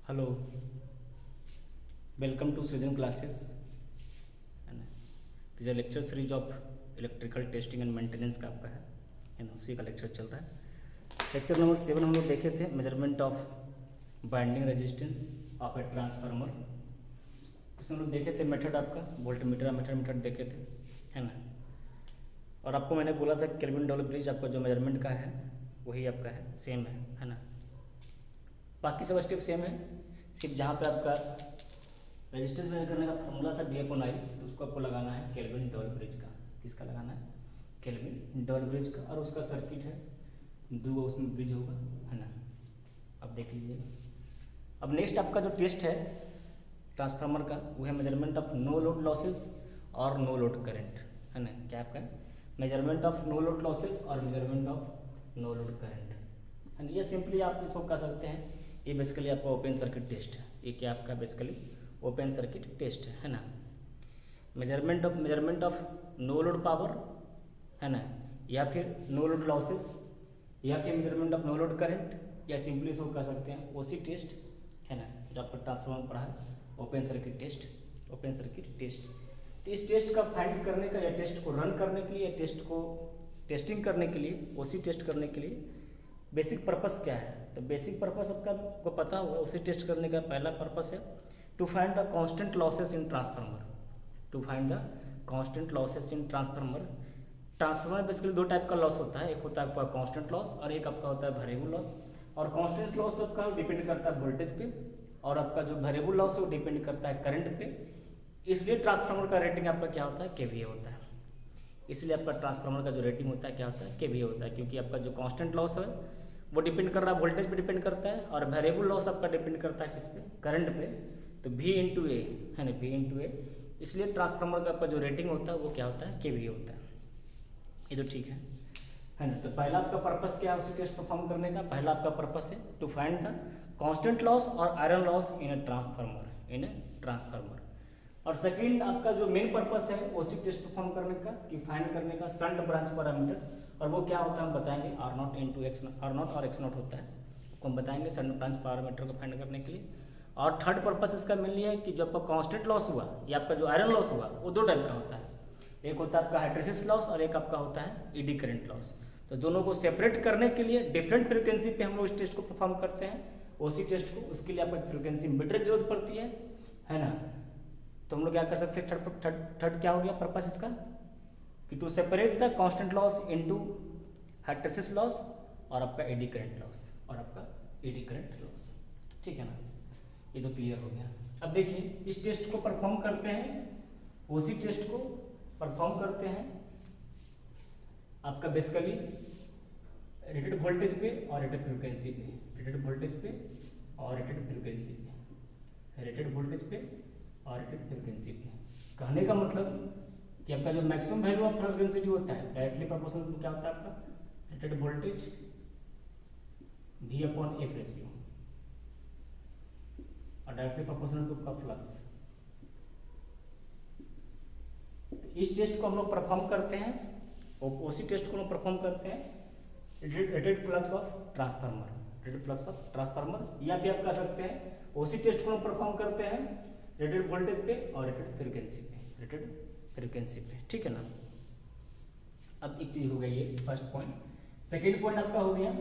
Hello, welcome to season classes है ना। Is a lecture series of electrical testing and maintenance का आपका है ना, उसी का लेक्चर चल रहा है। लेक्चर नंबर 7 हम लोग देखे थे, measurement of binding resistance of a transformer. इसमें हम लोग देखे थे मेथड आपका वोल्टमीटर मेथड देखे थे, है ना। और आपको मैंने बोला था केल्विन डबल ब्रिज आपका जो मेजरमेंट का है वही आपका है, सेम है ना। बाकी सब स्टेप सेम है, सिर्फ जहाँ पे आपका रेजिस्टेंस मेजर करने का फॉर्मूला था D/I, तो उसको आपको लगाना है केल्विन डबल ब्रिज का। किसका लगाना है? केल्विन डबल ब्रिज का। और उसका सर्किट है, दो उसमें ब्रिज होगा, है ना। अब देख लीजिए। अब नेक्स्ट आपका जो टेस्ट है ट्रांसफार्मर का वो है measurement of no load losses और नो लोड करंट, है ना। क्या आपका measurement of no load losses और measurement of no load current, है ना। ये सिंपली आप इसको कह सकते हैं, ये बेसिकली आपका ओपन सर्किट टेस्ट है। ये क्या आपका बेसिकली ओपन सर्किट टेस्ट है ना। Measurement of no load power, है ना, या फिर नो लोड लॉसेस, या फिर measurement of no load current, या सिंपली इसको कह सकते हैं ओसी टेस्ट, है ना। जो आपका ट्रांसफार्मर पढ़ा है open circuit test, open circuit test. तो इस टेस्ट का फाइंड करने का, या टेस्ट को रन करने के लिए, या टेस्ट को टेस्टिंग करने के लिए, ओसी टेस्ट करने के लिए बेसिक पर्पस क्या है? तो बेसिक पर्पस आपको पता होगा। उसे टेस्ट करने का पहला पर्पस है to find the constant losses in transformer, to find the constant losses in transformer. Transformer basically दो टाइप का लॉस होता है, एक होता है आपका कांस्टेंट लॉस और एक आपका होता है वेरिएबल लॉस। और कांस्टेंट लॉस आपका डिपेंड करता है वोल्टेज पे, और आपका जो वेरिएबल लॉस है वो डिपेंड करता है करंट पे। इसलिए ट्रांसफार्मर का रेटिंग आपका क्या होता है? केवीए होता है। इसलिए आपका ट्रांसफार्मर का जो रेटिंग होता है क्या होता है? केवीए होता है, क्योंकि आपका जो कांस्टेंट लॉस है वो डिपेंड कर रहा है वोल्टेज पे डिपेंड करता है, और वेरिएबल लॉस आपका डिपेंड करता है किस पे? करंट पे। तो V इंटू ए, है ना, V इंटू ए। इसलिए ट्रांसफार्मर का आपका जो रेटिंग होता है वो क्या होता है? केवीए होता है। ये तो ठीक है ना। तो पहला आपका पर्पस क्या है उसी टेस्ट परफॉर्म करने का? पहला आपका पर्पस है to find the constant loss और iron loss in a transformer, in a transformer. और सेकंड आपका जो मेन पर्पस है उसी टेस्ट परफॉर्म करने का कि फाइंड करने का शंट ब्रांच पैरामीटर। और वो क्या होता है हम बताएंगे, R0 इंटू R0 और X0 होता है, उसको हम बताएंगे शंट ब्रांच पैरामीटर को फाइंड करने के लिए। और थर्ड पर्पस इसका मेनली है कि जो आपका कांस्टेंट लॉस हुआ या आपका जो आयरन लॉस हुआ वो दो टाइप का होता है, एक होता है आपका हाइड्रोसिस लॉस और एक आपका होता है ईडी करंट लॉस। तो दोनों को सेपरेट करने के लिए डिफरेंट फ्रिक्वेंसी पे हम लोग इस टेस्ट को परफॉर्म करते हैं, ओसी टेस्ट को। उसके लिए आपको फ्रिक्वेंसी मीटर की जरूरत पड़ती है ना। तो हम लोग क्या कर सकते हैं, थर्ड क्या हो गया पर्पस इसका कि to separate the constant loss into hysteresis loss और आपका एडी करंट लॉस, और आपका एडी करंट लॉस। ठीक है ना, ये तो क्लियर हो गया। अब देखिए इस टेस्ट को परफॉर्म करते हैं, ओसी टेस्ट को परफॉर्म करते हैं आपका बेसिकली रेटेड वोल्टेज पे और रेटेड फ्रिक्वेंसी पे, रेटेड वोल्टेज पे और रेटेड फ्रिक्वेंसी पे, रेटेड वोल्टेज पे और रेटेड फ्रिक्वेंसी पे। कहने का मतलब कि आपका जो मैक्सिमम वैल्यू ऑफ फ्रिक्वेंसी होता है डायरेक्टली प्रोपोर्शनल टू क्या होता है आपका रेटेड वोल्टेज V/F रेशियो, और डायरेक्टली प्रोपोर्शनल टू का फ्लक्स। इस टेस्ट को हम लोग परफॉर्म करते हैं, ओसी टेस्ट को हम लोग परफॉर्म करते हैं rated flux of transformer, rated flux of transformer, या फिर आप कह सकते हैं ओसी टेस्ट को हम परफॉर्म करते हैं रेटेड वोल्टेज पे और रेटेड फ्रिक्वेंसी पे, रेटेड फ्रिक्वेंसी पे। ठीक है ना। अब एक चीज हो गई ये फर्स्ट पॉइंट। सेकेंड पॉइंट आपका हो गया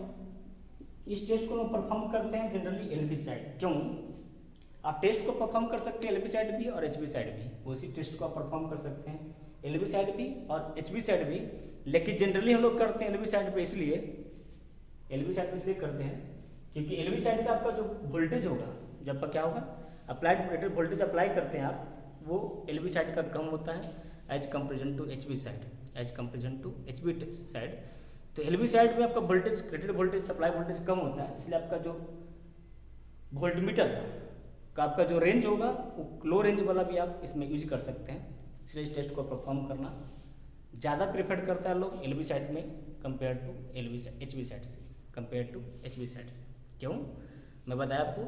इस टेस्ट को हम परफॉर्म करते हैं जनरली एलबी साइड। क्यों? आप टेस्ट को परफॉर्म कर सकते हैं एलबी साइड भी और एचबी साइड भी। उसी टेस्ट को आप परफॉर्म कर सकते हैं एलबी साइड भी और एचबी साइड भी, लेकिन जनरली हम लोग करते हैं एलबी साइड पे। इसलिए एलबी साइड पे इसलिए करते हैं क्योंकि एलबी साइड का आपका जो वोल्टेज होगा, जब आपका क्या होगा अप्लाइड रेटेड वोल्टेज अप्लाई करते हैं आप, वो एलबी साइड का कम होता है as comparison to HV side, as comparison to HV side. तो एलबी साइड में आपका voltage rated voltage supply voltage कम होता है, इसलिए आपका जो वोल्टमीटर का आपका जो रेंज होगा वो लो रेंज वाला भी आप इसमें यूज कर सकते हैं। इसलिए इस टेस्ट को परफॉर्म करना ज़्यादा प्रेफर करता है लोग एलबी साइड में कंपेयर टू एचबी साइड से, कंपेयर टू एचबी साइड से। क्यों? मैं बताया आपको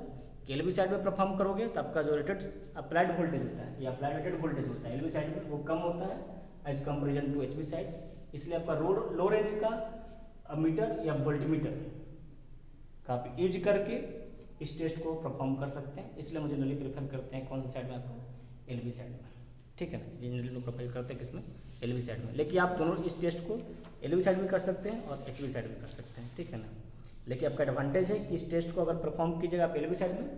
कि एलबी साइड में परफॉर्म करोगे तो आपका जो रेटेड अप्लाइड वोल्टेज होता है या अप्लाइड रेटेड वोल्टेज होता है एलबी साइड में वो कम होता है as comparison to HV side. इसलिए आपका लो रेंज का मीटर या वोल्टमीटर का आप यूज करके इस टेस्ट को परफॉर्म कर सकते हैं, इसलिए हम जनरली प्रेफर करते हैं कौन सी साइड में, आपको एलबी साइड में, ठीक है ना। जनरली लोग प्रेफर करते हैं किसमें, एलबी साइड में। लेकिन आप दोनों इस टेस्ट को एलबी साइड में कर सकते हैं और एचबी साइड में कर सकते हैं, ठीक है ना। लेकिन आपका एडवांटेज है कि इस टेस्ट को अगर परफॉर्म कीजिएगा आप एलबी साइड में,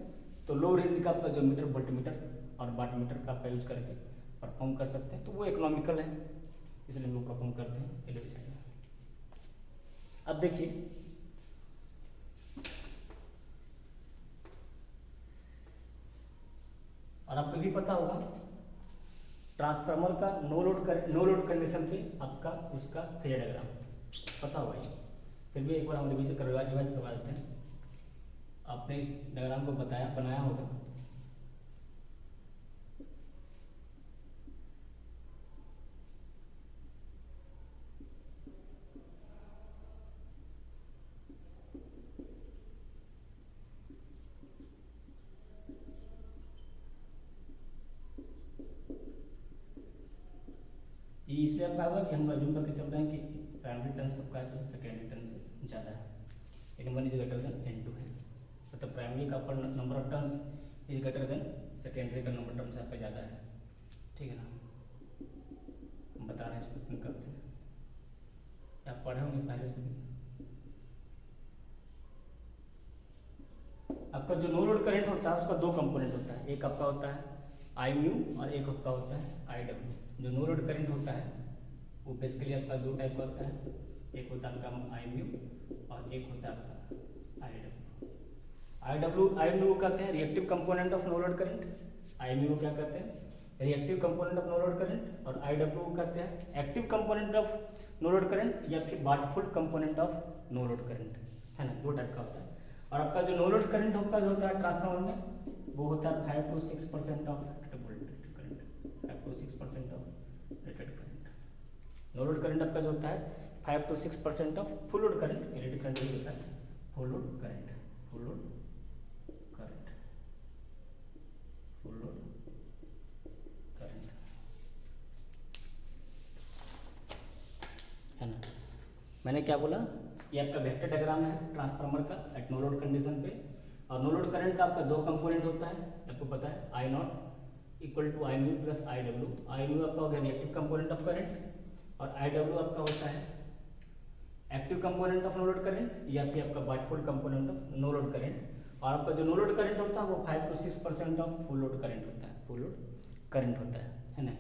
तो लो रेंज का आपका जो मीटर, वोल्टमीटर और वाटमीटर का आपका यूज करके परफॉर्म कर सकते हैं, तो वो इकोनॉमिकल है, इसलिए लोग परफॉर्म करते हैं एलबी साइड में। अब देखिए और आपको भी पता होगा ट्रांसफार्मर का नो लोड कंडीशन पे आपका उसका फेजर डायग्राम पता होगा ये, फिर भी एक बार हम रिवाइज करवा देते हैं। आपने इस डायग्राम को बनाया होगा। ये इसलिए आपका होगा कि हम अज्यूम करके चल रहे हैं कि प्राइमरी टर्न सबका जो सेकेंडरी टर्न से ज़्यादा है, N1 is greater than N2 है, मतलब प्राइमरी का पर number of turns is greater than secondary का नंबर टर्न्स आपका ज़्यादा है, ठीक है ना। हम बता रहे हैं, इसको करते हैं, आप पढ़े होंगे पहले से भी। आपका जो नो लोड करंट होता है उसका दो कंपोनेंट होता है, एक आपका होता है आई म्यू और एक आपका होता है आई डब्ल्यू। जो नो लोड करंट होता है वो बेसिकली आपका दो टाइप का होता है, एक होता है आपका आई म्यू और एक होता है आपका आई डब्ल्यू। आई म्यू कहते हैं reactive component of no load current, I mu क्या कहते हैं reactive component of no load current, और आई डब्ल्यू कहते हैं active component of no load current या फिर wattful component of no load current, है ना, दो टाइप का होता है। और आपका जो नो लोड करंट होता है ट्रांसफार्मर में वो होता है 5 to 6% of voltage current, 5 to 6% of rated current. No load current आपका जो होता है 5 to 6% of full load current, rated current होता है full load current, full load current, full load current, है ना। मैंने क्या बोला, ये आपका वेक्टर डायग्राम है ट्रांसफार्मर का एट नो लोड कंडीशन पे। और नो लोड करंट का आपका दो कंपोनेंट होता है, आपको पता है I naught equal to I mu plus I W. I mu आपका हो गया रिएक्टिव कंपोनेंट ऑफ करंट और आई डब्ल्यू आपका होता है active component of no load current या फिर आपका wattful component of no load current. और आपका जो नो लोड करंट होता है वो 5 to 6% of full load current होता है, फुल लोड करंट होता है ना।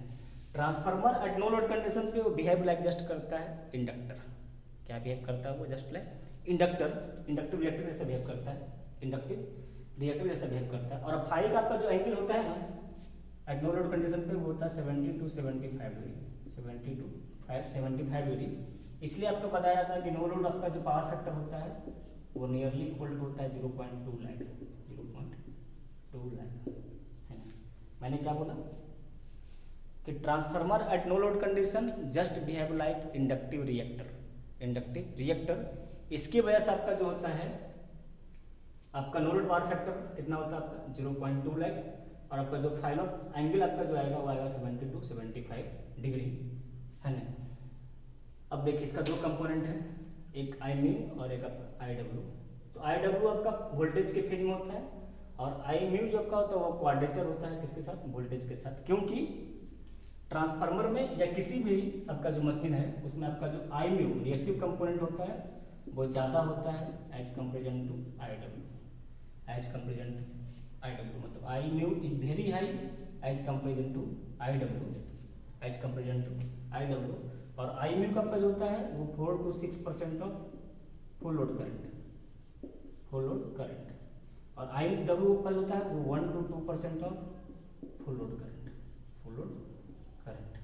Transformer at no load condition पे वो बिहेव लाइक जस्ट करता है इंडक्टर। क्या बिहेव करता है वो, just like inductor, inductive reactor जैसा बिहेव करता है, इंडक्टिव रिएक्टर जैसा बिहेव करता है। और फाई का आपका जो एंगल होता है ना एट नो लोड कंडीशन पे वो होता है 70 to 75 डिग्री, 70 to 75 डिग्री। इसलिए आपको बताया जाता है कि नो लोड आपका जो पावर फैक्टर होता है वो नियरली इक्वल होता है 0.2 लैख, 0.2 लैख, है ना। मैंने क्या बोला कि transformer at no load condition just behave like inductive reactor, inductive reactor. इसकी वजह से आपका जो होता है आपका नो लोड पावर फैक्टर कितना होता है आपका 0.2 लैख, और आपका जो फाइनल एंगल आपका जो आएगा वो आएगा 70 to 75 डिग्री, है ना। अब देखिए इसका दो कंपोनेंट है, एक आई म्यू और एक आपका आई डब्ल्यू। तो आई डब्ल्यू आपका वोल्टेज के फेज में होता है और आई म्यू जो आपका होता है वो क्वाड्रेचर होता है किसके साथ, वोल्टेज के साथ। क्योंकि ट्रांसफार्मर में या किसी भी आपका जो मशीन है उसमें आपका जो आई म्यू रिएक्टिव कंपोनेंट होता है वो ज़्यादा होता है as comparison to I W, as comparison to I W. मतलब I mu is very high as comparison to I W, as comparison to I W. और आई म्यू का आपका जो होता है वो 4 to 6% of full load current, full load current. और I W का जो होता है वो 1 to 2% of full load current, full load current.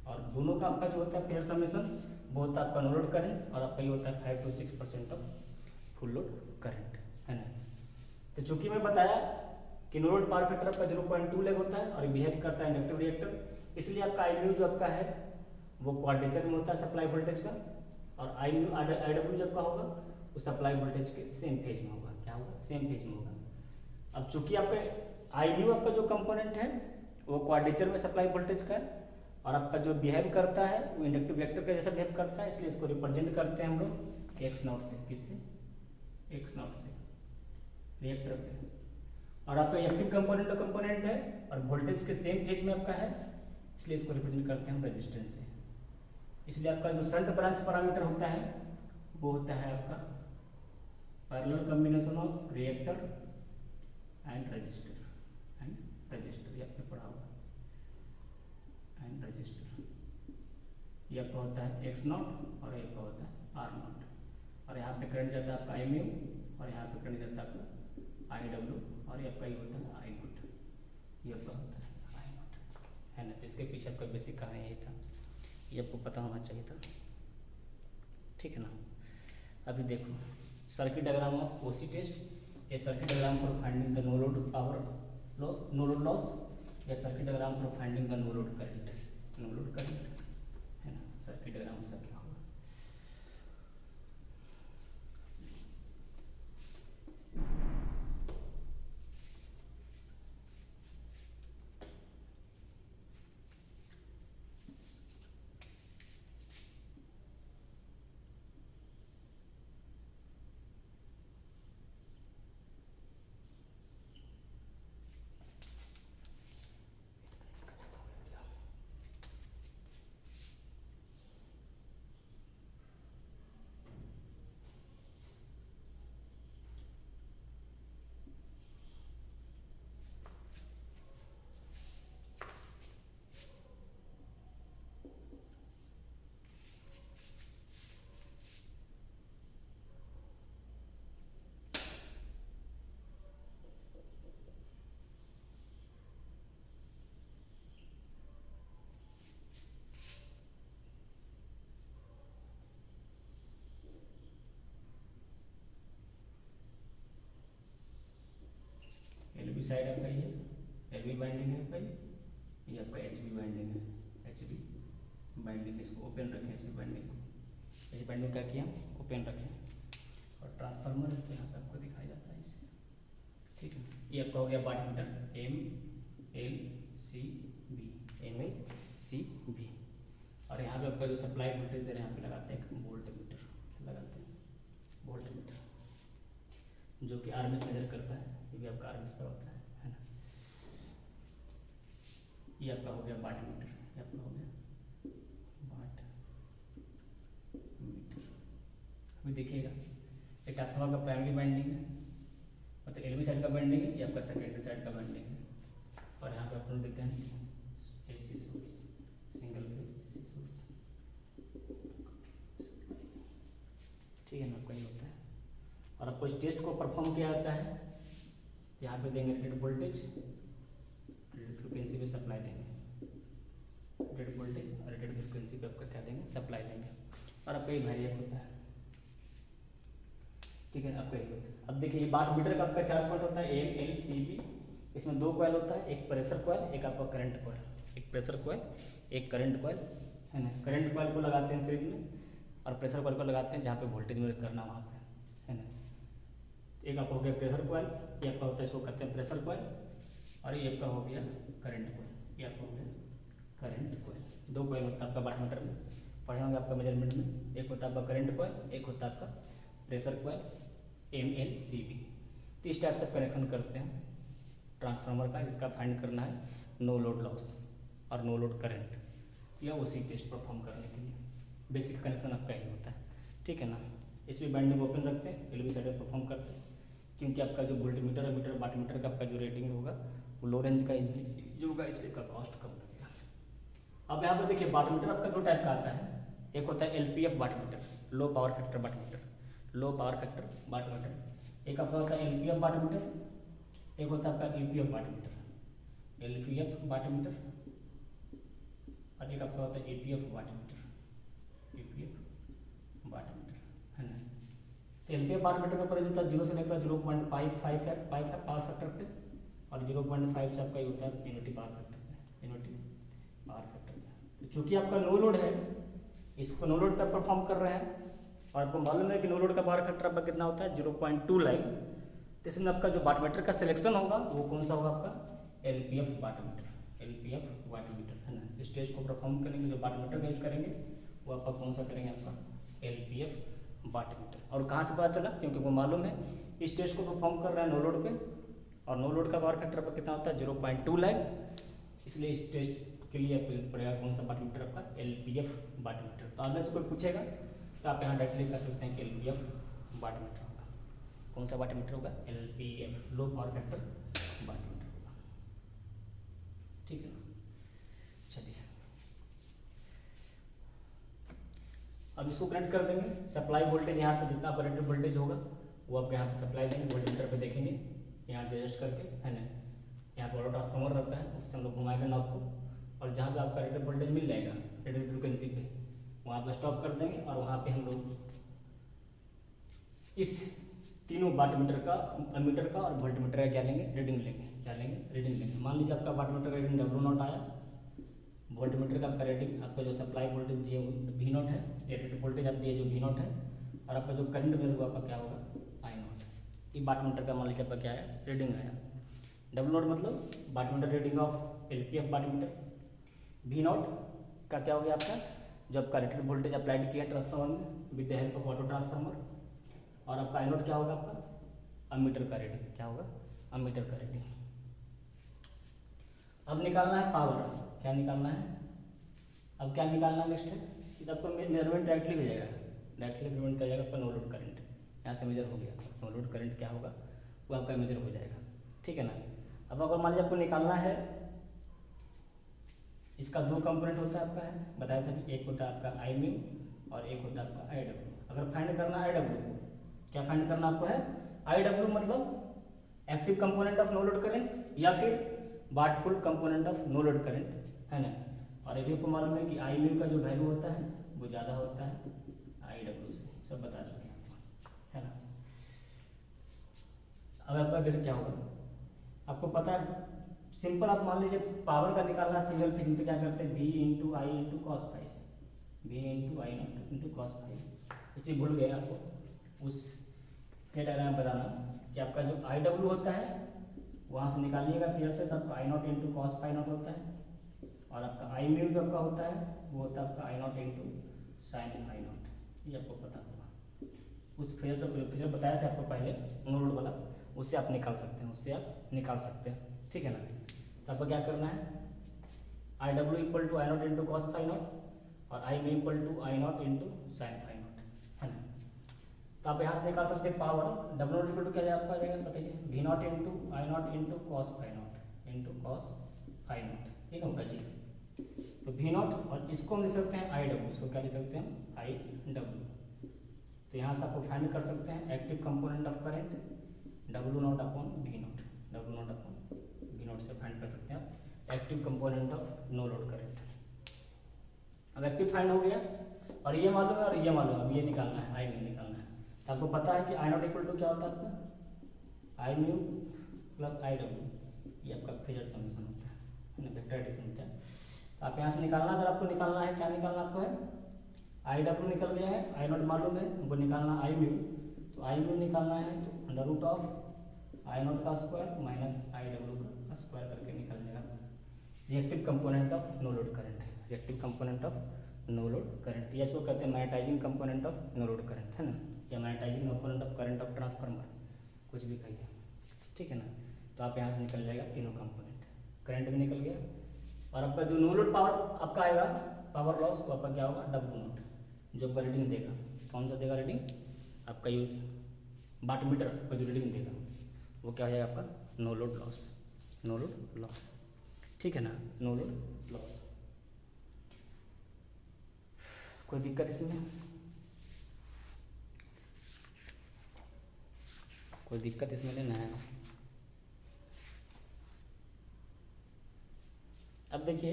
और दोनों का आपका जो होता है पेयर समेशन वो होता है आपका नो लोड करंट और आपका ये होता है 5 to 6% of full load current, है ना। तो चूंकि मैं बताया कि नो लोड पावर फैक्टर आपका 0.2 लैख होता है और बिहेव करता है इंडक्टिव रिएक्टर, इसलिए आपका आई म्यू जो आपका है वो क्वाड्रेचर में होता है सप्लाई वोल्टेज का, और आई म्यू आई डब्ल्यू जब का होगा वो सप्लाई वोल्टेज के सेम फेज में होगा, क्या होगा, सेम फेज में होगा। अब चूंकि आपका आई म्यू आपका जो कंपोनेंट है वो क्वाड्रेचर में सप्लाई वोल्टेज का है और आपका जो बिहेव करता है वो इंडक्टिव रिएक्टर का जैसा बिहेव करता है, इसलिए इसको रिप्रेजेंट करते हैं हम लोग x0 से, किससे, x0 से रिएक्टर पे। और आपका एक्टिव कंपोनेंट है और वोल्टेज के सेम फेज में आपका है, इसलिए इसको रिप्रेजेंट करते हैं हम रेजिस्टेंस से। इसलिए आपका जो शंट ब्रांच पैरामीटर होता है वो होता है आपका parallel combination of reactor and register ये आपने पढ़ा होगा, एंड रजिस्टर। ये आपका होता है एक्स नॉट और एक होता है आर नॉट, और यहाँ पे करंट जाता है आपका आई म्यू और यहाँ पे करंट जाता है आपका आई डब्ल्यू, और ये आपका ये होता है आई नॉट, ये आपका होता है आई नॉट, है ना। तो इसके पीछे आपका बेसिक कहानी यही था, ये आपको पता होना चाहिए था, ठीक है ना। अभी देखो circuit diagram of OC test, ये circuit diagram for finding the no load power loss, no load loss, या circuit diagram for finding the no load current, है ना। सर्किट डायग्राम उसका क्या होगा। LV साइड आपका ये LV बाइंडिंग है आपका, ये आपका HV बाइंडिंग है, HV बाइंडिंग, इसको ओपन रखें, HV बाइंडिंग क्या किया ओपन रखें, और ट्रांसफार्मर तो यहाँ पे आपको दिखाया जाता है इससे, ठीक है। ये आपका हो गया वाट मीटर MLCB, और यहाँ पे आपका जो सप्लाई वोल्टेज दे रहे हैं यहाँ पे लगाते हैं वोल्ट मीटर, लगाते हैं वोल्ट मीटर, जो कि आरएमएस मेजर करता है, ये भी आपका आरएमएस का होता है ना। ये आपका हो गया वाट मीटर, ये आपका हो गया वाट मीटर। अभी देखिएगा एक ट्रांसफार्मर का प्राइमरी वाइंडिंग है, मतलब एलवी साइड का वाइंडिंग है, ये आपका सेकेंडरी साइड का वाइंडिंग है, और यहाँ पे अपन देते हैं AC source, single phase AC source, ठीक है ना। आपका ये होता है, और आपको इस टेस्ट को परफॉर्म किया जाता है, यहाँ पे देंगे रेटेड वोल्टेज, रेटेड फ्रिक्वेंसी पे सप्लाई देंगे, रेटेड वोल्टेज और रेटेड फ्रिक्वेंसी पे आपका क्या देंगे सप्लाई देंगे, और आपका ये वेरिएक होता है, ठीक है। आपका ये होता है। अब देखिए वाट मीटर का आपका 4 पॉइंट होता है MLCB, इसमें 2 कॉइल होता है, एक प्रेशर कॉइल, एक आपका करंट कॉइल, एक प्रेशर कॉइल एक करंट कॉइल, है ना। करंट कॉइल को लगाते हैं सीरीज में, और प्रेशर कॉइल को लगाते हैं जहाँ पे वोल्टेज मेजर करना वहाँ पे, है ना। एक आपका हो गया प्रेशर कॉइल, ये आपका होता है, इसको कहते हैं प्रेशर कॉइल, और ये आपका हो गया करंट कॉइल, ये आपका हो गया करंट कॉइल। 2 कॉइल होता है आपका वाट मीटर में, पढ़े होंगे आपका मेजरमेंट में, एक होता है आपका करंट कॉइल, एक होता है आपका प्रेशर कॉइल MLCB। तो इस टाइप से कनेक्शन करते हैं ट्रांसफार्मर का, जिसका फाइंड करना है नो लोड लॉस और नो लोड करंट, या उसी टेस्ट परफॉर्म करने के लिए बेसिक कनेक्शन आपका ही होता है, ठीक है ना। HV बाइंडिंग ओपन रखते हैं, LV साइड परफॉर्म करते हैं, क्योंकि आपका जो वोल्ट मीटर और मीटर वाट मीटर का आपका जो रेटिंग होगा वो लो रेंज का जो होगा, इसलिए का कॉस्ट कम लगेगा। अब यहाँ पर देखिए वाट मीटर आपका 2 टाइप का आता है, एक होता है LPF watt meter, low power factor watt meter, low power factor watt meter, एक आपका होता है LPF वाट मीटर, एक होता है आपका EPF watt meter, LPF watt meter, और एक आपका होता है APF watt meter, APF watt meter, है ना। तो LPF वाट मीटर का प्राइस होता है 0 से लेकर 0.55 पावर फैक्टर पे, और 0.5 से आपका ये होता है यूनिटी पावर फैक्टर पे, यूनिटी पावर फैक्टर पे। तो चूँकि आपका नो लोड है, इसको नो लोड पर परफॉर्म कर रहे हैं, और आपको मालूम है कि नो लोड का पावर फैक्टर आपका कितना होता है 0.2 लाइन, तो इसमें आपका जो वाट मीटर का सिलेक्शन होगा वो कौन सा होगा आपका LPF watt meter, LPF watt meter, है ना। इस टेस्ट को परफॉर्म करेंगे जो वाट मीटर का यूज करेंगे वो आपका कौन सा करेंगे आपका LPF वाट मीटर। और कहाँ से पता चला, क्योंकि वो मालूम है इस टेस्ट को परफॉर्म कर रहे हैं नो लोड पे, और नो लोड का पावर फैक्टर पर कितना होता है 0.2 लैग। इसलिए इस टेस्ट के लिए आपको पड़ेगा कौन सा वाट मीटर आपका LPF वाट मीटर। तो अगर से कोई पूछेगा तो आप यहाँ डायरेक्टली कर सकते हैं कि LPF वाट मीटर होगा। कौन सा वाट मीटर होगा LPF low power factor watt meter होगा। ठीक है ना, चलिए अब इसको कनेक्ट कर देंगे। सप्लाई वोल्टेज यहाँ पे जितना आपका रेटेड वोल्टेज होगा वो आपके यहाँ पे सप्लाई देंगे, वोल्ट मीटर पे देखेंगे यहाँ पे एडजस्ट करके, है ना। यहाँ पर ऑटो ट्रांसफार्मर रहता है, उससे हम लोग घुमाएंगे नॉब को, और जहाँ पे आपका रेटेड वोल्टेज मिल जाएगा रेटेड फ्रिक्वेंसी पे वहाँ पर स्टॉप कर देंगे। और वहाँ पे हम लोग इस तीनों वाट मीटर का, अमीटर का और वोल्ट मीटर का क्या लेंगे, रीडिंग लेंगे। क्या लेंगे, रीडिंग लेंगे। मान लीजिए आपका वाट मीटर का रीडिंग W0 आया, वोल्ट मीटर का आपका रेटिंग, आपका जो सप्लाई वोल्टेज दिए V0 है, रेटेड वोल्टेज आप दिए जो V0 है, और आपका जो करंट मेरे को आपका क्या होगा I0। ये वाट मीटर का मान लीजिए आपका क्या है रीडिंग आया। W0 मतलब watt meter reading of LPF watt meter. V0 का क्या हो गया आपका जो आपका रेटेड वोल्टेज अप्लाइड किया ट्रांसफार्मर में with the help of auto transformer. और आपका I0 क्या होगा आपका अमीटर का रीडिंग। क्या होगा अमीटर का रीडिंग। अब निकालना है पावर। क्या निकालना है, अब क्या निकालना है नेक्स्ट है, तो आपको मेजरमेंट डायरेक्टली हो जाएगा, डायरेक्टली मेजरमेंट कर जाएगा आपका नो लोड करंट। यहाँ से मेजर हो गया, नो लोड करंट क्या होगा वो आपका मेजर हो जाएगा। ठीक है ना। अब अगर मान लीजिए आपको निकालना है, इसका दो कंपोनेंट होता है आपका, है बताया था कि एक होता है आपका I म्यू और एक होता है आपका IW। अगर फाइंड करना है IW, क्या फाइंड करना आपको है IW मतलब active component of no load current या फिर wattful component of no load current, है ना। और ये भी आपको मालूम है कि I म्यू का जो वैल्यू होता है वो ज़्यादा होता है IW से, सब बता चुके हैं आपको, है ना। अब आपका देखिए क्या होगा, आपको पता है सिंपल, आप मान लीजिए पावर का निकालना सिंगल फेज में तो क्या करते हैं V into I into cos phi, V into I into cos phi. ये चीज़ भूल गए आपको उस के डायग्राम बताना कि आपका जो IW होता है वहाँ से निकालिएगा फिर से, तब I0 into cos phi not होता है। और आपका I म्यू जो आपका होता है वो होता है आपका I0 into sine phi not. ये आपको पता होगा, उस फेज से फिर बताया था आपको पहले नो लोड वाला, उससे आप निकाल सकते हैं, उससे आप निकाल सकते हैं। ठीक है ना। तो आपको क्या करना है IW equal to I0 into cos phi not और I mu equal to I0 into sine phi not, है ना। तो आप यहाँ से निकाल सकते हैं पावर W0 इक्वल टू क्या आपका आ जाएगा बताइए V0 into I0 into cos phi not into cos phi not, ठीक होगा जी। तो V0 और इसको हम लिख सकते हैं IW, इसको क्या लिख सकते हैं IW। तो यहाँ से आपको फाइंड कर सकते हैं active component of current W0 upon V0, W0 upon V0 से फाइंड कर सकते हैं active component of no load current. अब एक्टिव फाइंड हो गया और ये मालूम है और ये मालूम है, अब ये निकालना है I म्यू निकालना है। तो आपको पता है कि I0 इक्वल टू क्या होता है आपका I म्यू प्लस IW, ये आपका फेजर समीकरण होता है, वेक्टर एडिशन होता है। तो आप यहाँ से निकालना, अगर आपको निकालना है क्या निकालना आपको है IW निकल गया है, I0 मालूम है, हमको निकालना I म्यू। तो I म्यू निकालना है तो अंडर रूट ऑफ I0 का स्क्वायर माइनस IW का स्क्वायर करके निकल जाएगा reactive component of no load current, reactive component of no load current. या इसको कहते हैं magnetising component of no load current, है ना, या magnetising component of current of transformer, कुछ भी कहिए। ठीक है ना। तो आप यहाँ से निकल जाएगा तीनों कंपोनेंट, करंट भी निकल गया और आपका जो नो लोड पावर आपका आएगा पावर लॉस वो आपका क्या होगा W0, जो आपका रीडिंग देगा। कौन सा देगा रीडिंग आपका ये वाट मीटर का जो रीडिंग देगा वो क्या हो जाएगा आपका no load loss, no load loss. ठीक है ना, नो लोड लॉस। कोई दिक्कत इसमें, कोई दिक्कत इसमें लेना है। अब देखिए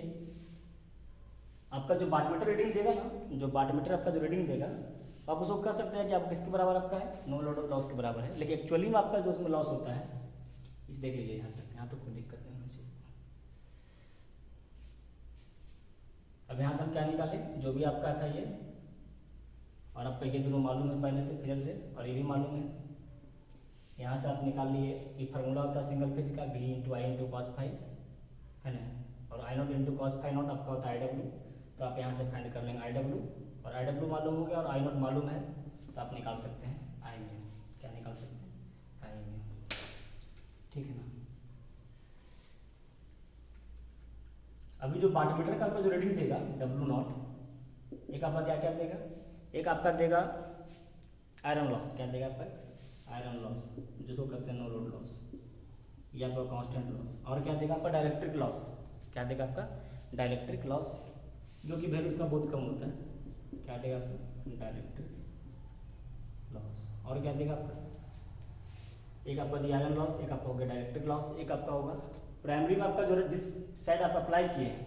आपका जो वाट मीटर रीडिंग देगा ना, जो वाट मीटर आपका जो रीडिंग देगा आप उसको कह सकते हैं कि आप किसके बराबर आपका है नो लोड लॉस के बराबर है। लेकिन एक्चुअली में आपका जो उसमें लॉस होता है इस देख लीजिए यहाँ तो कोई दिक्कत नहीं होनी चाहिए। अब यहाँ से हम क्या निकाले, जो भी आपका था ये, और आपका ये दोनों मालूम है पहले से फिर से, और ये भी मालूम है। यहाँ से आप निकाल लिए, ये फार्मूला होता है सिंगल फेज का V into I into cos phi, है ना, और I0 into cos phi not आपका होता है IW। तो आप यहाँ से फाइंड कर लेंगे IW, और IW मालूम हो गया और I0 मालूम है, तो आप निकाल सकते हैं I म्यू। क्या निकाल सकते हैं I म्यू। ठीक है ना। अभी जो वाटमीटर का आपका जो रीडिंग देगा डब्ल्यू नॉट, एक आपका क्या क्या देगा, एक आपका देगा आयरन लॉस, क्या देगा आपका आयरन लॉस जिसको कहते हैं नो लोड लॉस, ये आपका कांस्टेंट लॉस, और क्या देगा आपका डाइलेक्ट्रिक लॉस, क्या देगा आपका डाइलेक्ट्रिक लॉस जो कि वैल्यू उसका बहुत कम होता है, क्या देगा आपका डाइलेक्ट्रिक लॉस, और क्या देगा आपका एक आपका दिया आयरन लॉस, एक आपका होगा डाइलेक्ट्रिक लॉस, एक आपका होगा प्राइमरी में आपका जो जिस साइड आप अप्लाई किए हैं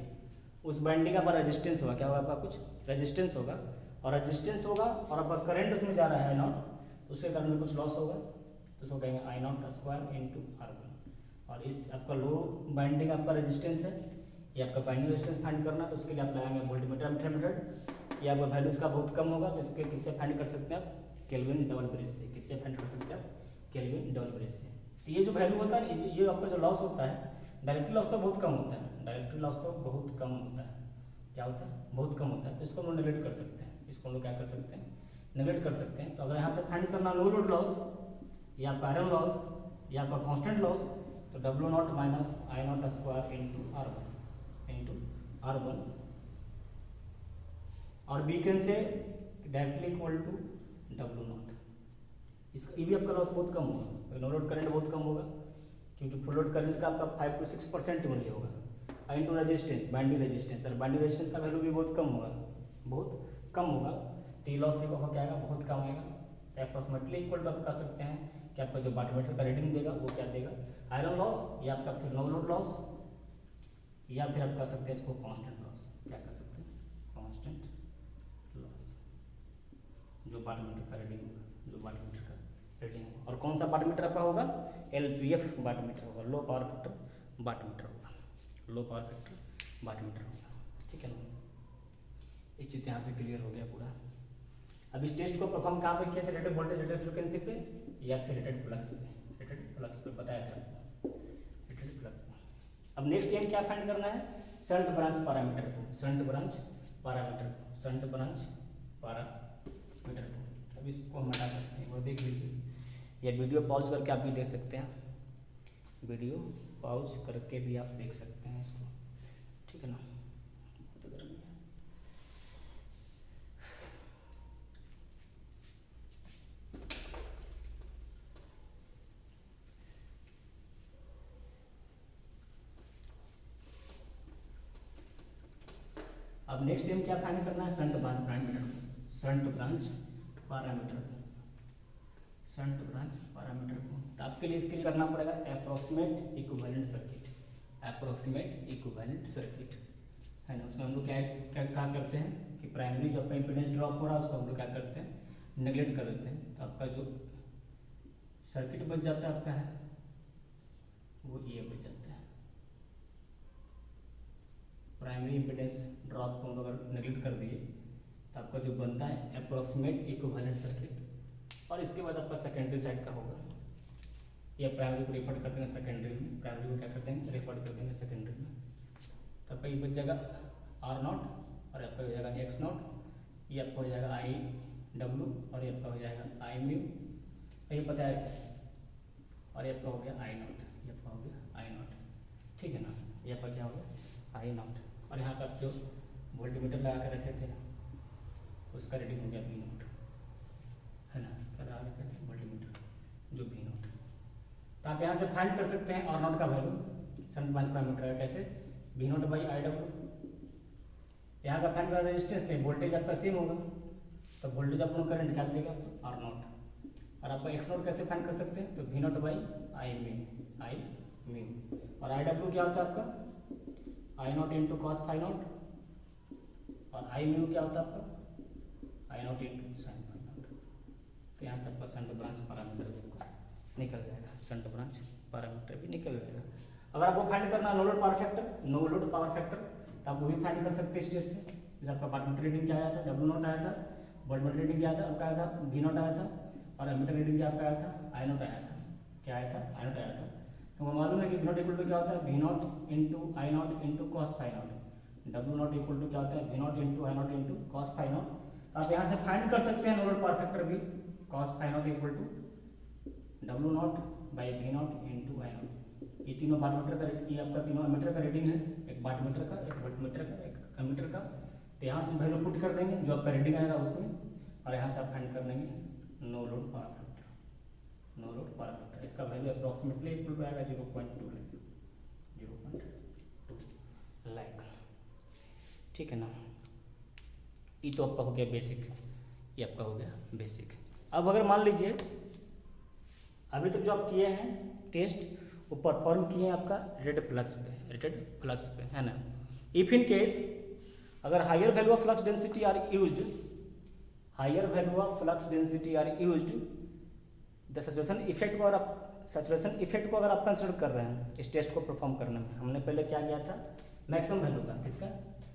उस बाइंडिंग का रेजिस्टेंस होगा, क्या होगा आपका कुछ रेजिस्टेंस होगा, और रेजिस्टेंस होगा और आपका करंट उसमें जा रहा है नॉट, तो उसके कारण में कुछ लॉस होगा, तो उसको कहेंगे आई नॉट स्क्वायर इंटू R1। और इस आपका लो बाइंडिंग आपका रेजिस्टेंस है, ये आपका बाइंडिंग रेजिस्टेंस फाइंड करना, तो उसके लिए आप लगाएंगे वोल्टमीटर मेथड, ये आपका वैल्यू इसका बहुत कम होगा, तो इसके किससे फाइंड कर सकते हैं आप केल्विन डबल ब्रिज से, किससे फाइंड कर सकते हैं आप केल्विन डबल ब्रिज से। तो ये जो वैल्यू होता है ये आपका जो लॉस होता है डायरेक्टली लॉस तो बहुत कम होता है, डायरेक्टली लॉस तो बहुत कम होता है, क्या होता है बहुत कम होता है, तो इसको हम लोग नेगलेक्ट कर सकते हैं, इसको हम लोग क्या कर सकते हैं नेगलेक्ट कर सकते हैं। तो अगर यहाँ से फाइंड करना नो लोड लॉस या आपका आयरन लॉस या आपका कांस्टेंट लॉस, तो W not minus I not square into R1 और बीकन से directly equal to W not. इसका ये भी आपका लॉस बहुत कम होगा, नो लोड करंट बहुत कम होगा क्योंकि फुल लोड करंट का आपका 5 to 6% में होगा, इंटू रेजिस्टेंस बाइंडिंग रेजिस्टेंस, और बाइंडिंग रेजिस्टेंस का वैल्यू भी बहुत कम होगा, बहुत कम होगा, तो ये लॉस भी आपका क्या आएगा बहुत कम आएगा। अप्रॉक्सीमेटली इक्वल टू आप कर सकते हैं कि आपका जो वाटमीटर का रीडिंग देगा वो क्या देगा आयरन लॉस या आपका फिर नो लोड लॉस, या फिर आप कर सकते हैं इसको कांस्टेंट लॉस, क्या कर सकते हैं कांस्टेंट लॉस, जो वाटमीटर का रीडिंग होगा, जो वाटमीटर का रीडिंग होगा। और कौन सा वाटमीटर आपका होगा LPF वाटमीटर होगा, लो पावर फैक्टर वाटमीटर होगा, लो पावर फैक्टर वाटमीटर होगा, ठीक है ना। एक चीज़ यहाँ से क्लियर हो गया पूरा। अब इस टेस्ट को परफॉर्म कहाँ पे किया था, रेटेड वोल्टेज रेटेड फ्रिक्वेंसी पे या फिर रेटेड फ्लक्स पे बताया था, रेटेड फ्लक्स पे। अब नेक्स्ट गेम क्या फाइंड करना है, शंट ब्रांच पैरामीटर को, शंट ब्रांच पैरामीटर को, शंट ब्रांच पैरामीटर को। अब इसको हम हटा सकते हैं, वो देख लीजिए, या वीडियो पॉज करके आप भी देख सकते हैं, वीडियो पॉज करके भी आप देख सकते हैं इसको, ठीक है ना। अब नेक्स्ट टाइम क्या फाइंड करना है, shunt branch parameter, shunt branch parameter को, शंट ब्रांच पैरामीटर को। तो आपके लिए इसके लिए करना पड़ेगा approximate equivalent circuit, approximate equivalent circuit है ना। उसमें हम लोग क्या करते हैं कि प्राइमरी जो आपका इम्पीडेंस ड्रॉप हो रहा है उसको हम लोग क्या करते हैं नेगलेक्ट कर देते हैं, तो आपका जो सर्किट बच जाता है आपका है वो ये बच जाता है। प्राइमरी इम्पीडेंस ड्रॉप को हम लोग अगर नेगलेक्ट कर दिए तो आपका जो बनता है अप्रोक्सीमेट इक्विवेलेंट सर्किट। और इसके बाद आपका सेकेंडरी साइड का होगा, या प्राइमरी को रेफर कर देंगे सेकेंडरी में, प्राइमरी को क्या कर देंगे रेफर कर देंगे सेकेंडरी में। तो आपका ये बच जाएगा R0 और आपका हो जाएगा X0, ये आपका हो जाएगा IW और ये आपका हो जाएगा I म्यू, ये पता है, और ये आपका हो गया I0, ये आपका हो गया I0, ठीक है ना। ये आपका क्या हो गया I0, और यहाँ पर जो वोल्टमीटर लगा कर रखे थे उसका रीडिंग हो गया V0 है ना, क्या लगा रखे थे वोल्टमीटर जो V0। तो आप यहाँ से फाइंड कर सकते हैं R0 का वैल्यू शंट ब्रांच पैरामीटर है, कैसे V0 बाई IW। यहाँ का फाइंड करना रेजिस्टेंस थे, वोल्टेज आपका सेम होगा, तो वोल्टेज आप लोग करंट क्या देगा R0। और आपका X0 कैसे फाइंड कर सकते हैं, तो V0 बाई I म्यू, और IW क्या होता है आपका I0 into cos phi not, और I म्यू क्या होता है आपका I0 into sine phi not. तो यहाँ से आपका शंट ब्रांच पैरामीटर निकल जाएगा, शंट ब्रांच पैरामीटर भी निकल जाएगा। अगर आपको फाइंड करना no load power factor, no load power factor, तो आप वो भी फाइंड कर सकते हैं स्टेज से। जैसे आपका वाटमीटर रीडिंग क्या आया था W0 आया था, वोल्टमीटर रीडिंग क्या था आपका आया था V0 आया था, और एमीटर रीडिंग क्या आपका आया था I0 आया था, क्या आया था I0 आया था। तो मालूम है कि V0 इक्वल टू क्या होता है V0 into I0 into cos phi not, W0 equal to क्या होता है V0 into I0 into cos phi not. तो आप यहाँ से फाइंड कर सकते हैं नो लोड पावर फैक्टर भी, cos phi not equal to W0 by V0 into I0, ये तीनों वाटमीटर का ये आपका तीनों एमीटर का रीडिंग है, एक वाटमीटर का, एक वोल्टमीटर का, एक एमीटर का। तो यहाँ से वैल्यू पुट कर देंगे जो आपका रीडिंग आएगा उसमें, और यहाँ से आप फाइंड कर देंगे no load power factor, no load power factor. इसका वैल्यू अप्रॉक्सीमेटली इक्वल टू आएगा 0.2 लाइक, ठीक है ना। ये तो आपका हो गया बेसिक, ये आपका हो गया बेसिक। अब अगर मान लीजिए अभी तक जो आप किए हैं टेस्ट वो परफॉर्म किए हैं आपका रेटेड फ्लक्स पे, है ना। इफ इन केस अगर higher value of flux density are used, higher value of flux density are used, the saturation effect को अगर आप कंसिडर कर रहे हैं इस टेस्ट को परफॉर्म करने में, हमने पहले क्या किया था मैक्सिमम वैल्यू का, किसका,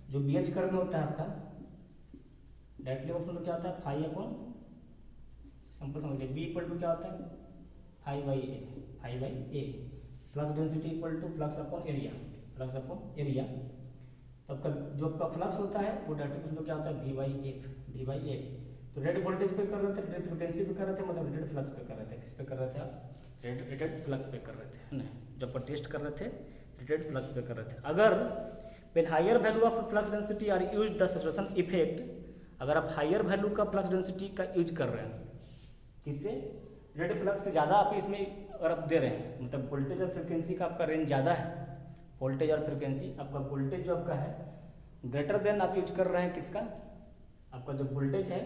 जो BH कर्व में होता है आपका डायरेक्टली ऑप्शन क्या होता है फाई अपॉन, सिंपल समझिए बी इक्वल टू क्या होता है phi by A, flux density equal to flux upon area, तो आपका जो आपका फ्लक्स होता है वो डायरेक्टली क्या होता है V बाई एफ। तो रेटेड वोल्टेज पे कर रहे थे, रेटेड फ्रिक्वेंसी पे कर रहे थे, मतलब रेटेड फ्लक्स पे कर रहे थे। किस पे कर रहे थे आप, रेटेड फ्लक्स पे कर रहे थे, है ना। जब पर टेस्ट कर रहे थे रेटेड फ्लक्स पे कर रहे थे। अगर when higher value of flux density are used the saturation effect, अगर आप हायर वैल्यू का फ्लक्स डेंसिटी का यूज कर रहे हैं, किससे, रेटेड फ्लक्स से ज़्यादा आप इसमें अगर आप दे रहे हैं, मतलब वोल्टेज और फ्रिक्वेंसी का आपका रेंज ज़्यादा है, वोल्टेज और फ्रिक्वेंसी आपका वोल्टेज जो आपका है ग्रेटर देन आप यूज कर रहे हैं किसका, आपका जो वोल्टेज है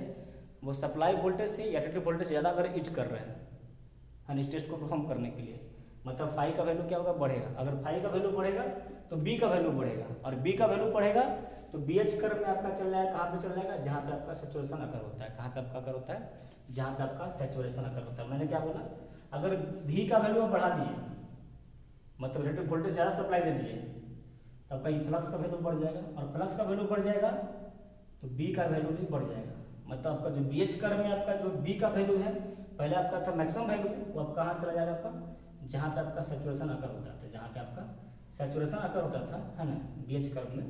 वो सप्लाई वोल्टेज से या रेटेड वोल्टेज से ज़्यादा अगर यूज कर रहे हैं इस टेस्ट को परफॉर्म करने के लिए, मतलब फाई का वैल्यू क्या होगा, बढ़ेगा। अगर फाई का वैल्यू बढ़ेगा तो बी का वैल्यू बढ़ेगा, और बी का वैल्यू बढ़ेगा तो BH कर्व में आपका चल जाएगा, कहाँ पे चल जाएगा, जहाँ पे आपका सैचुरेशन अकर होता है। कहाँ पे आपका अकर होता है, जहाँ पे आपका सैचुरेशन अकर होता है। मैंने क्या बोला, अगर V का वैल्यू बढ़ा दिए, मतलब रेटेड वोल्टेज ज़्यादा सप्लाई दे दिए, तो आपका फ्लक्स का वैल्यू बढ़ जाएगा, और फ्लक्स का वैल्यू बढ़ जाएगा तो B का वैल्यू भी बढ़ जाएगा। मतलब आपका जो BH कर्व में आपका जो B का वैल्यू है, पहले आपका था मैक्सिमम वैल्यू, वो आप कहाँ चला जाएगा आपका, जहाँ पे आपका सैचुरेशन अकर होता था, जहाँ पे आपका सैचुरेशन अकर होता था, है ना, BH कर्व में।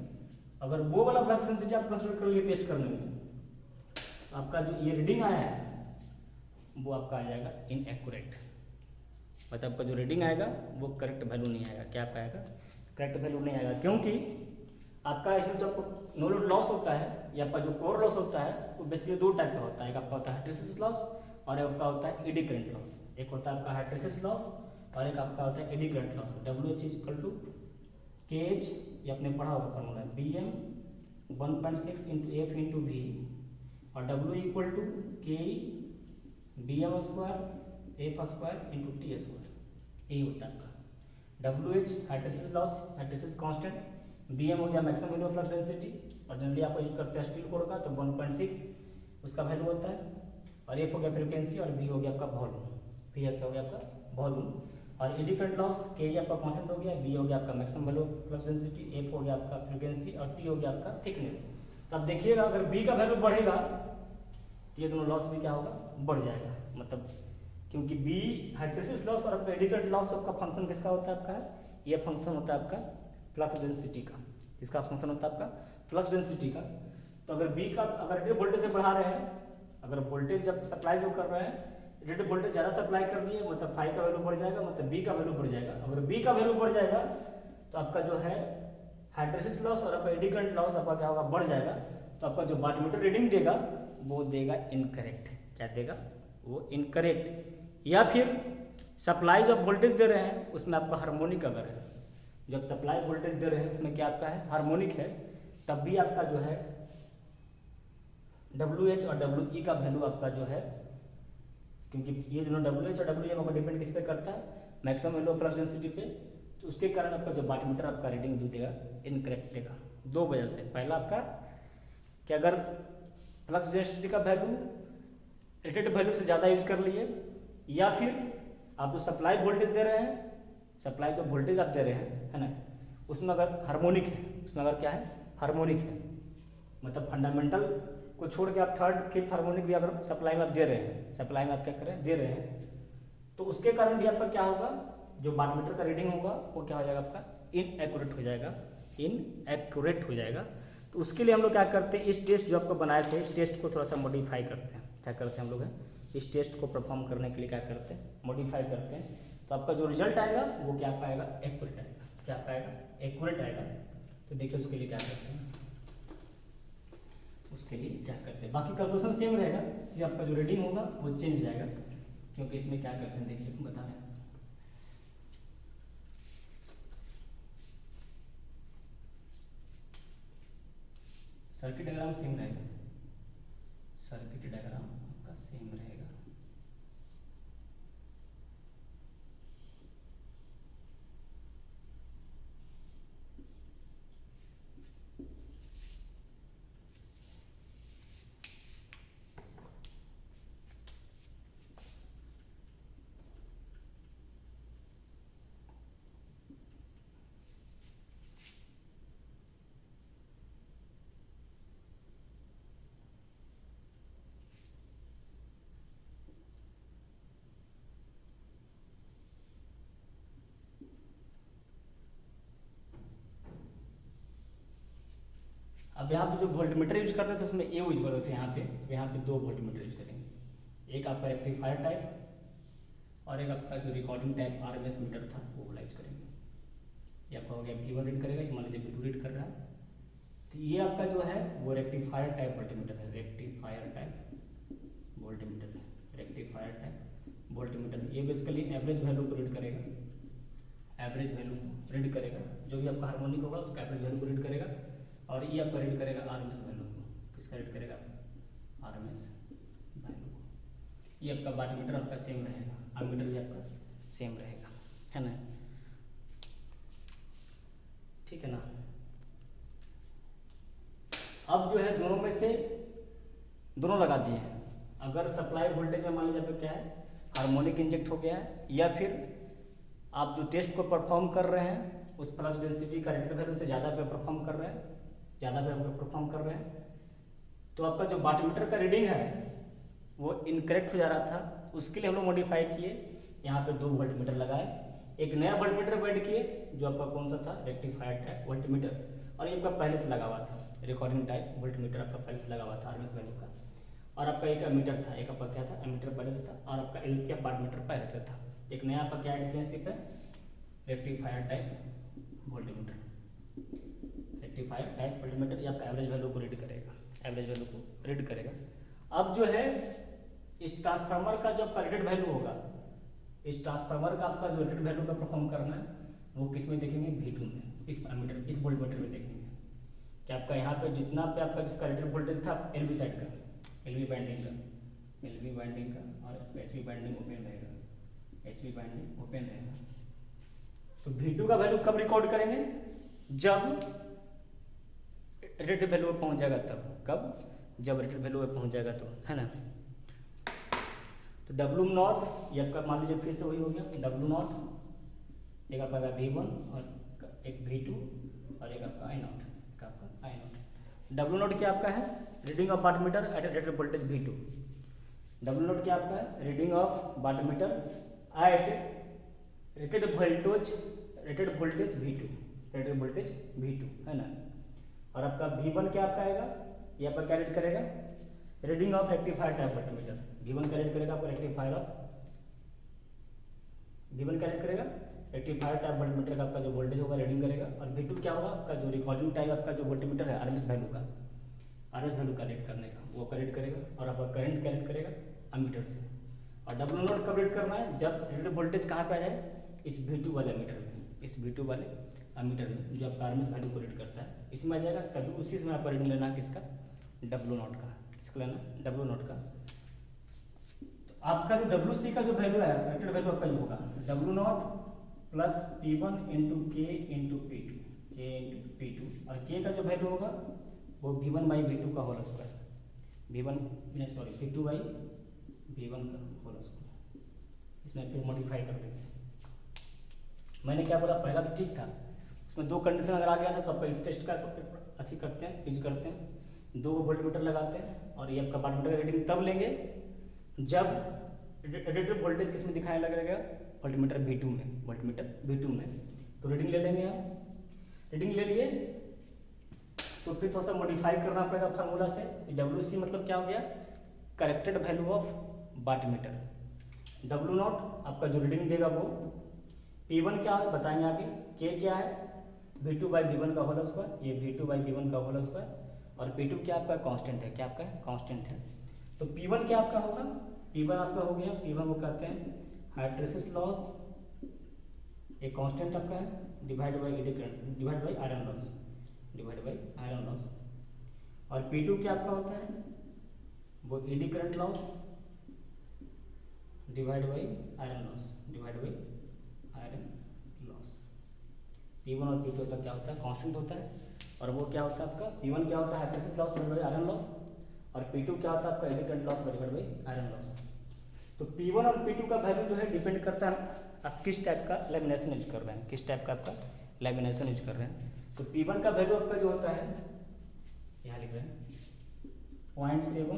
अगर वो वाला फ्लक्स डेंसिटी आप कंसीडर कर लिए टेस्ट करने में, आपका जो ये रीडिंग आया है वो आपका आ जाएगा इनएक्यूरेट, मतलब आपका जो रीडिंग आएगा वो करेक्ट वैल्यू नहीं आएगा। क्या आपका आएगा, करेक्ट वैल्यू नहीं आएगा, क्योंकि आपका इसमें जो आपको नो लोड लॉस होता है या आपका जो कोर लॉस होता है वो बेसिकली दो टाइप का होता है। एक आपका होता है हिस्टैरिसीस लॉस और एक आपका होता है एडी करंट लॉस। एक होता है आपका हिस्टैरिसीस लॉस और एक आपका होता है eddy current loss. WH equal to KH, ये आपने पढ़ा होगा formula, BM 1.6 into F into V, और W equal to K BM square F square into T square. यही होता है आपका WH hysteresis loss, hysteresis constant, BM हो गया maximum value of flux density, और जनरली आप यूज करते हैं स्टील कोर का, तो 1.6 उसका वैल्यू होता है, और F हो गया फ्रिक्वेंसी, और V हो गया आपका वॉल्यूम, V क्या हो गया आपका वॉल्यूम, और एडी करंट लॉस K आपका कांस्टेंट हो गया, B हो गया आपका maximum value flux density, F हो गया आपका फ्रीक्वेंसी, और T हो गया आपका थिकनेस। तो अब देखिएगा अगर B का वैल्यू बढ़ेगा तो ये दोनों लॉस भी क्या होगा, बढ़ जाएगा। मतलब क्योंकि B हिस्टैरिसीस लॉस और आपका एडी करंट लॉस का फंक्शन किसका होता है, आपका ये फंक्शन होता है आपका फ्लक्स डेंसिटी का। इसका फंक्शन होता है आपका फ्लक्स डेंसिटी का। तो अगर B का अगर रेटेड वोल्टेज से बढ़ा रहे हैं, अगर वोल्टेज जब सप्लाई जो कर रहे हैं रेटेड वोल्टेज ज़्यादा सप्लाई कर दिए, मतलब फाई का वैल्यू बढ़ जाएगा, मतलब B का वैल्यू बढ़ जाएगा। अगर B का वैल्यू बढ़ जाएगा तो आपका जो है हिस्टैरिसीस लॉस और आपका एडी करंट लॉस आपका क्या होगा, बढ़ जाएगा। तो आपका जो वाटमीटर रीडिंग देगा वो देगा इनकरेक्ट। क्या देगा, वो इनकरेक्ट। या फिर सप्लाई जो वोल्टेज दे रहे हैं उसमें आपका हार्मोनिक अगर है, जब सप्लाई वोल्टेज दे रहे हैं उसमें क्या आपका है, हार्मोनिक है, तब भी आपका जो है WH और WE का वैल्यू आपका जो है, क्योंकि ये दोनों WH और WE आपका डिपेंड किस पे करता है, maximum value of flux density पे, तो उसके कारण आपका जो वाटमीटर आपका रीडिंग जो देगा इनकरेक्ट देगा। दो वजह से, पहला आपका कि अगर फ्लक्स डेंसिटी का वैल्यू रेटेड वैल्यू से ज़्यादा यूज कर लिए, या फिर आप जो सप्लाई वोल्टेज दे रहे हैं, सप्लाई जो वोल्टेज आप दे रहे हैं, है ना, उसमें अगर हार्मोनिक है, उसमें अगर क्या है, हार्मोनिक है, मतलब फंडामेंटल को छोड़ के आप थर्ड फिफ्थ हार्मोनिक भी अगर सप्लाई में आप दे रहे हैं, सप्लाई में आप क्या करें, दे रहे हैं, तो उसके कारण भी आपका क्या होगा, जो वाटमीटर का रीडिंग होगा वो क्या हो जाएगा, आपका इनएक्यूरेट हो जाएगा, इनएक्यूरेट हो जाएगा। तो उसके लिए हम लोग क्या करते हैं, इस टेस्ट जो आपको बनाए थे, इस टेस्ट को थोड़ा सा मॉडिफाई करते हैं। क्या करते हैं हम लोग, इस टेस्ट को परफॉर्म करने के लिए क्या करते हैं, मॉडिफाई करते हैं। तो आपका जो रिजल्ट आएगा वो क्या पाएगा, एक्यूरेट आएगा। क्या पाएगा, एक्यूरेट आएगा। तो देखिए उसके लिए क्या करते हैं, उसके लिए क्या करते हैं, बाकी कैलकुलेशन सेम रहेगा, सिर्फ आपका जो रीडिंग होगा वो चेंज हो जाएगा, क्योंकि इसमें क्या करते हैं देखिए बता रहे हैं। सर्किट डायग्राम सेम रहेगा, सर्किट डायग्राम आपका सेम रहेगा। अब यहाँ पे जो वोल्टमीटर यूज करते हैं तो उसमें ए यूज करते थे यहाँ पे, तो यहाँ पे 2 वोल्टमीटर यूज करेंगे, एक आपका रेक्टिफायर टाइप और एक आपका जो रिकॉर्डिंग टाइप आरएमएस मीटर था वो वाला यूज करेंगे। ये आपका हो गया V1 रीड करेगा, मान लीजिए V2 रीड कर रहा है, तो ये आपका जो है वो रेक्टिफायर टाइप वोल्टमीटर है, rectifier type voltmeter, rectifier type voltmeter. ये बेसिकली एवरेज वैल्यू को रीड करेगा, एवरेज वैल्यू को रीड करेगा, जो भी आपका हार्मोनिक होगा उसका एवरेज वैल्यू को रीड करेगा, और ये आपका रीड करेगा आरएमएस वैल्यू को, किसका रीड करेगा, आरएमएस वैल्यू को। ये आपका वाटमीटर आपका सेम रहेगा, एमीटर भी आपका सेम रहेगा, है ना, ठीक है ना। अब जो है दोनों में से दोनों लगा दिए हैं, अगर सप्लाई वोल्टेज में मान लीजिए आपका क्या है, हार्मोनिक इंजेक्ट हो गया है, या फिर आप जो टेस्ट को परफॉर्म कर रहे हैं उस फ्लक्स डेंसिटी करेक्टर वैल्यू से ज़्यादा पे परफॉर्म कर रहे हैं, ज़्यादा पे परफॉर्म कर रहे हैं, तो आपका जो वाटमीटर का रीडिंग है वो इनकरेक्ट हो जा रहा था, उसके लिए हम लोग मॉडिफाई किए, यहाँ पे 2 वोल्टमीटर लगाए, एक नया वोल्टमीटर ऐड किए जो आपका कौन सा था, रेक्टिफायर टाइप वोल्टमीटर, और ये आपका पहले से लगा हुआ था रिकॉर्डिंग टाइप वोल्टमीटर आपका पहले से लगा हुआ था आरएमएस वैल्यू का, और आपका एक एमीटर था, एक आपका क्या था, एमीटर पहले से था, और आपका एलपी वाटमीटर पहले से था। एक नया आपका क्या ऐड किया सिर्फ है, rectifier type voltmeter, rectifier type voltmeter, ये आपका एवरेज वैल्यू को रीड करेगा, एवरेज वैल्यू को रीड करेगा। अब जो है इस ट्रांसफार्मर का जो आपका रेटेड वैल्यू होगा, इस ट्रांसफार्मर का आपका जो रेटेड वैल्यू का परफॉर्म करना है वो किस में देखेंगे, V2 में, इस एमीटर, इस वोल्टमीटर में देखेंगे कि आपका यहाँ पे जितना पे आपका जिसका रेटेड वोल्टेज था एलवी साइड का, एलवी बाइंडिंग का, एलवी बाइंडिंग का, और एचवी बाइंडिंग ओपन रहेगा, एचवी बाइंडिंग ओपन रहेगा। तो V2 का वैल्यू कब रिकॉर्ड करेंगे, जब रेटेड वैल्यू पे पहुंच जाएगा, तब कब, जब रेटेड वैल्यू पे पहुंच जाएगा, तो है ना। तो W0 ये आपका मान लीजिए फिर से वही हो गया, W0 एक आपका V1 और एक V2 और एक आपका I0, एक आपका I0। W0 क्या आपका है, reading of wattmeter at rated voltage V2। W0 क्या आपका है, reading of wattmeter at rated voltage V2, rated voltage V2, है ना। और आपका V1 क्या आपका आएगा, ये आपका क्या रीड करेगा, reading of rectifier type voltmeter, V1 का रीड करेगा आपका रेक्टिफायर ऑफ, V1 का रीड करेगा रेक्टिफायर टाइप वोल्टमीटर का आपका जो वोल्टेज होगा रीडिंग करेगा, और V2 क्या होगा आपका जो रिकॉर्डिंग टाइप आपका जो वोल्टमीटर है आरएमएस वैल्यू का, आरएमएस वैल्यू का रीड करने का वो रीड करेगा, और आपका करंट क्या रीड करेगा, एमीटर से। और W0 कब रीड करना है, जब रेटेड वोल्टेज कहाँ पे आ जाए, इस V2 वाले एमीटर में, इस V2 वाले एमीटर में जो आपका आरएमएस वैल्यू को रीड करता है, इसमें आ जाएगा, तभी उसी समय आपका रीडिंग लेना है किसका, W0 का, इसको लेना W0 का। तो आपका जो WC का जो वैल्यू है, रेटेड वैल्यू आपका होगा W0 plus P1 into K into P2, K into P2, और K का जो वैल्यू होगा वो V1 बाई V2 का whole square, V2 by V1 का होल स्क्वायर। इसमें फिर मॉडिफाई कर देंगे, मैंने क्या बोला, पहला तो ठीक था, उसमें 2 कंडीशन अगर आ गया था तो आप इस टेस्ट का अच्छी करते हैं, यूज करते हैं, 2 वोल्टमीटर लगाते हैं, और ये आपका वाटमीटर का रीडिंग तब लेंगे जब रेटेड वोल्टेज किसमें दिखाने लगेगा, वोल्टमीटर V2 में, वोल्टमीटर V2 में। तो रीडिंग ले लेंगे आप, रीडिंग ले लिए तो फिर थोड़ा सा मॉडिफाई करना पड़ेगा फार्मूला से। WC मतलब क्या हो गया, corrected value of wattmeter, W naught आपका जो रीडिंग देगा वो P1 क्या है बताएंगे आगे, K क्या है V2 बाई V1 का होल स्क्वायर, ये V2 बाई V1 का होल स्क्वायर, और P2 क्या आपका कांस्टेंट है, क्या आपका कांस्टेंट है। तो P1 क्या आपका होगा, P1 आपका हो गया, P1 वो कहते हैं हाइड्रोसिस लॉस, एक कांस्टेंट आपका है, divide by eddy current, divide by iron loss, divide by iron loss. और P2 क्या आपका होता है वो AD current loss divide by iron loss, divide by iron loss. P1 और P2 का क्या होता है कांस्टेंट होता है, और वो क्या होता है आपका P1 क्या होता है hidrosis loss divide by iron loss, और P2 क्या होता है आपका AD current loss divide by iron loss. तो P1 और P2 का वैल्यू जो है डिपेंड करता है आप किस टाइप का लैमिनेशन यूज कर रहे हैं, किस टाइप का आपका लैमिनेशन यूज कर रहे हैं। तो P1 का वैल्यू आपका जो होता है यहाँ लिख रहे हैं 0.7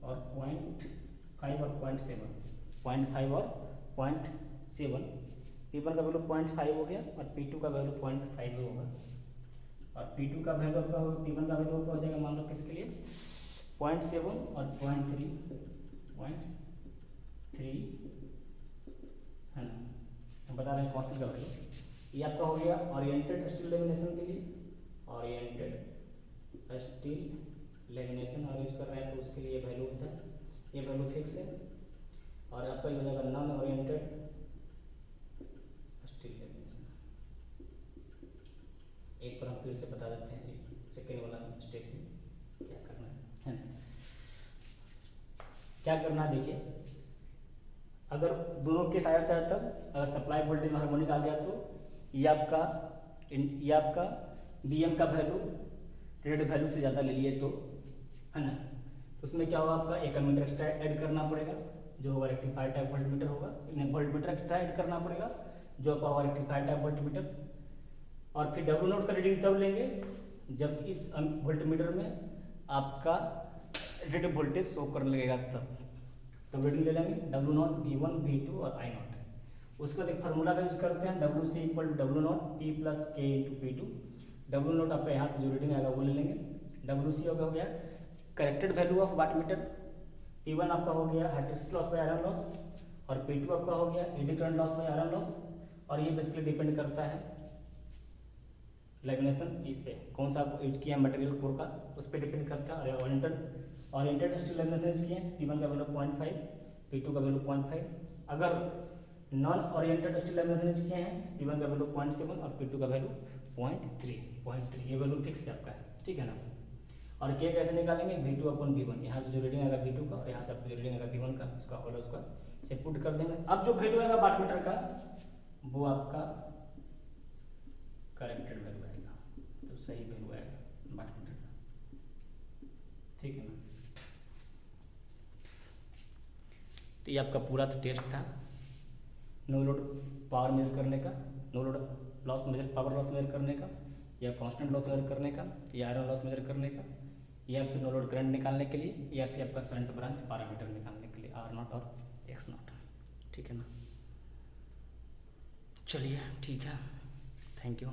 और 0.5 और 0.7, 0.5 और 0.7। P1 का वैल्यू 0.5 हो गया और P2 का वैल्यू 0.5 होगा, और P2 का वैल्यू आपका होगा, P1 का वैल्यू आपका हो जाएगा मान लो किसके लिए 0.7 और 0.3 है ना, हम बता रहे हैं कांस्टेंट का वैल्यू। ये आपका हो गया ओरिएंटेड स्टील लेमिनेशन के लिए, ओरिएंटेड स्टील लेमिनेशन और यूज कर रहे हैं तो उसके लिए वैल्यू होता है, ये वैल्यू फिक्स है। और आपका ये हो जाएगा नॉन ओरिएंटेड स्टील लेमिनेशन। एक बार हम फिर से बता देते हैं इस सेकेंड वाला स्टेप में क्या करना है ना, क्या करना है देखिए। अगर दोनों केस आ जाता है तब, अगर सप्लाई वोल्टेज में हार्मोनिक आ गया तो ये आपका BM का वैल्यू रेड वैल्यू से ज़्यादा ले लिए तो है ना, तो उसमें क्या होगा आपका एक एमीटर एक्स्ट्रा ऐड करना पड़ेगा जो होगा रेक्टिफायर टाइप वोल्टमीटर होगा, वोल्टमीटर एक्स्ट्रा ऐड करना पड़ेगा जो आपका होगा रेक्टिफायर टाइप वोल्टमीटर। और फिर डब्ल्यू नॉट का रीडिंग तब लेंगे जब इस वोल्टमीटर में आपका रेड वोल्टेज शो करने लगेगा, तब रीडिंग ले लेंगे डब्ल्यू नॉट V1 V2 और I नॉट। उसका एक फार्मूला का यूज करते हैं WC equal to W naught P plus K into P2। W naught आपका यहाँ से जो रीडिंग आएगा वो ले लेंगे, WC हो गया corrected value of wattmeter, P1 आपका हो गया hidrosis loss by iron loss, और P2 आपका हो गया AD current loss by iron loss. और ये बेसिकली डिपेंड करता है लेमिनेशन इस पे कौन सा यूज किया है मटेरियल कोर का, उस पर डिपेंड करता है। ओरिएंटेड स्टील लेमिनेशन यूज किए हैं, P1 का वैल्यू 0.5, P2 का वैल्यू 0.5। अगर non oriented steel lamination use किए हैं, P1 का वैल्यू 0.7 और P2 का वैल्यू 0.3, ये वैल्यू फिक्स है आपका, ठीक है ना। और K कैसे निकालेंगे V2 अपॉन V1, यहाँ से जो रीडिंग आएगा V2 का और यहाँ से जो रीडिंग आएगा V1 का उसका होल स्क्वायर से पुट कर देंगे। अब जो वैल्यू आएगा वाटमीटर का वो आपका करेक्टेड वैल्यू आएगा, तो सही वैल्यू आएगा वाटमीटर का, ठीक है ना। तो ये आपका पूरा टेस्ट था नो लोड पावर मेजर करने का, no load loss measure power loss measure करने का, या कांस्टेंट लॉस मेजर करने का, या आयरन लॉस मेजर करने का, या फिर नो लोड करंट निकालने के लिए, या फिर आपका करंट ब्रांच पैरामीटर निकालने के लिए R नॉट और X नॉट, ठीक है ना। चलिए ठीक है, थैंक यू।